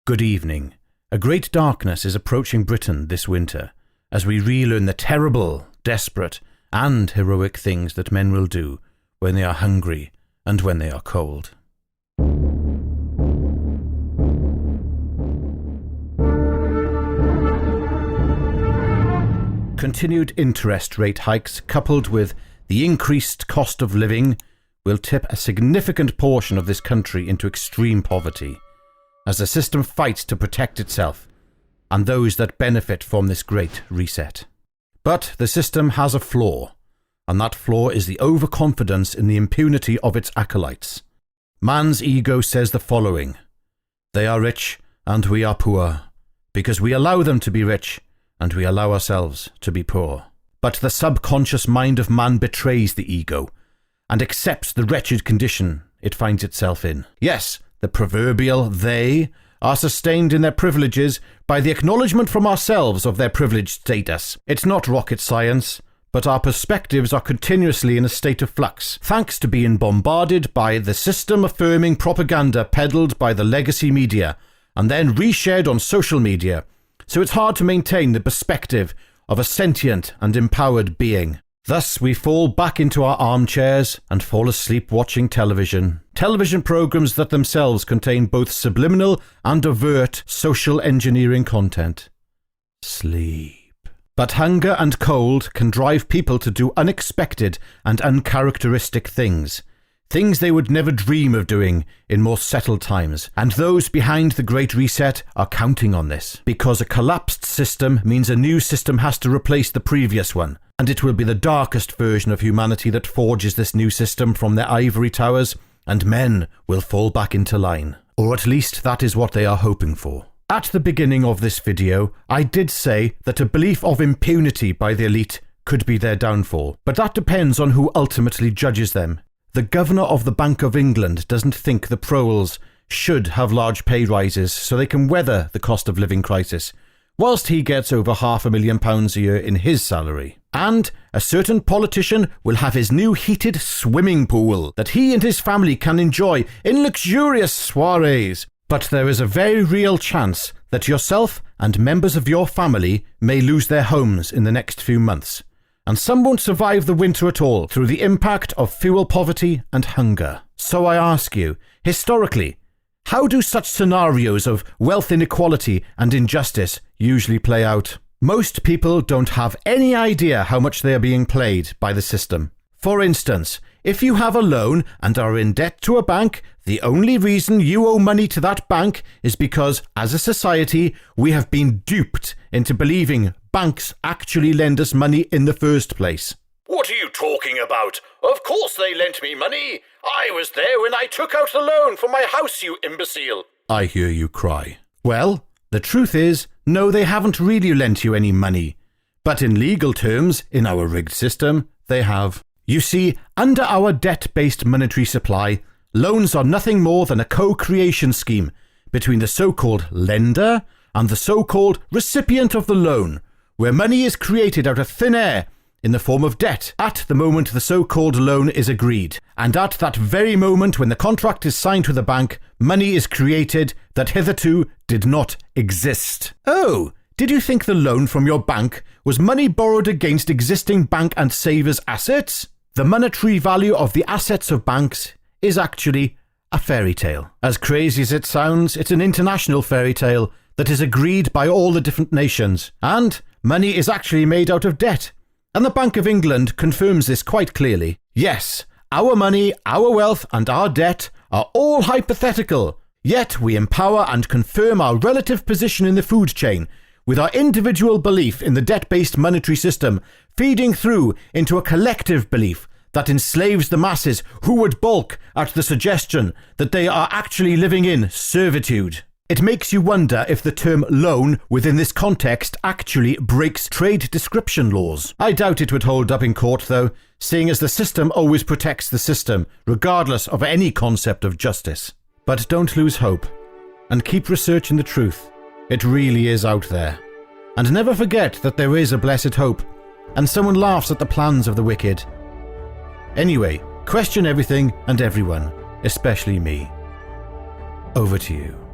Good evening. A great darkness is approaching Britain this winter, as we relearn the terrible, desperate, and heroic things that men will do when they are hungry and when they are cold. Continued interest rate hikes coupled with the increased cost of living will tip a significant portion of this country into extreme poverty, as the system fights to protect itself and those that benefit from this great reset. But the system has a flaw, and that flaw is the overconfidence in the impunity of its acolytes. Man's ego says the following: they are rich and we are poor, because we allow them to be rich and we allow ourselves to be poor. But the subconscious mind of man betrays the ego and accepts the wretched condition it finds itself in. Yes, the proverbial they are sustained in their privileges by the acknowledgement from ourselves of their privileged status. It's not rocket science, but our perspectives are continuously in a state of flux, thanks to being bombarded by the system-affirming propaganda peddled by the legacy media, and then reshared on social media, so it's hard to maintain the perspective of a sentient and empowered being. Thus, we fall back into our armchairs and fall asleep watching television. Television programs that themselves contain both subliminal and overt social engineering content. Sleep. But hunger and cold can drive people to do unexpected and uncharacteristic things. Things they would never dream of doing in more settled times. And those behind the Great Reset are counting on this, because a collapsed system means a new system has to replace the previous one. And it will be the darkest version of humanity that forges this new system from their ivory towers, and men will fall back into line. Or at least that is what they are hoping for. At the beginning of this video, I did say that a belief of impunity by the elite could be their downfall, but that depends on who ultimately judges them. The Governor of the Bank of England doesn't think the proles should have large pay rises so they can weather the cost of living crisis, whilst he gets over £500,000 a year in his salary. And a certain politician will have his new heated swimming pool that he and his family can enjoy in luxurious soirees. But there is a very real chance that yourself and members of your family may lose their homes in the next few months, and some won't survive the winter at all through the impact of fuel poverty and hunger. So I ask you, historically, how do such scenarios of wealth inequality and injustice usually play out? Most people don't have any idea how much they are being played by the system. For instance, if you have a loan and are in debt to a bank, the only reason you owe money to that bank is because, as a society, we have been duped into believing banks actually lend us money in the first place. What are you talking about? Of course they lent me money. I was there when I took out the loan for my house, you imbecile. I hear you cry. Well, the truth is, no, they haven't really lent you any money. But in legal terms, in our rigged system, they have. You see, under our debt-based monetary supply, loans are nothing more than a co-creation scheme between the so-called lender and the so-called recipient of the loan, where money is created out of thin air in the form of debt at the moment the so-called loan is agreed. And at that very moment when the contract is signed with the bank, money is created that hitherto did not exist. Oh, did you think the loan from your bank was money borrowed against existing bank and savers' assets? The monetary value of the assets of banks is actually a fairy tale. As crazy as it sounds, it's an international fairy tale that is agreed by all the different nations. And money is actually made out of debt. And the Bank of England confirms this quite clearly. Yes, our money, our wealth, and our debt are all hypothetical. Yet we empower and confirm our relative position in the food chain with our individual belief in the debt-based monetary system feeding through into a collective belief that enslaves the masses who would balk at the suggestion that they are actually living in servitude. It makes you wonder if the term loan within this context actually breaks trade description laws. I doubt it would hold up in court though, seeing as the system always protects the system, regardless of any concept of justice. But don't lose hope, and keep researching the truth. It really is out there. And never forget that there is a blessed hope, and someone laughs at the plans of the wicked. Anyway, question everything and everyone, especially me. Over to you.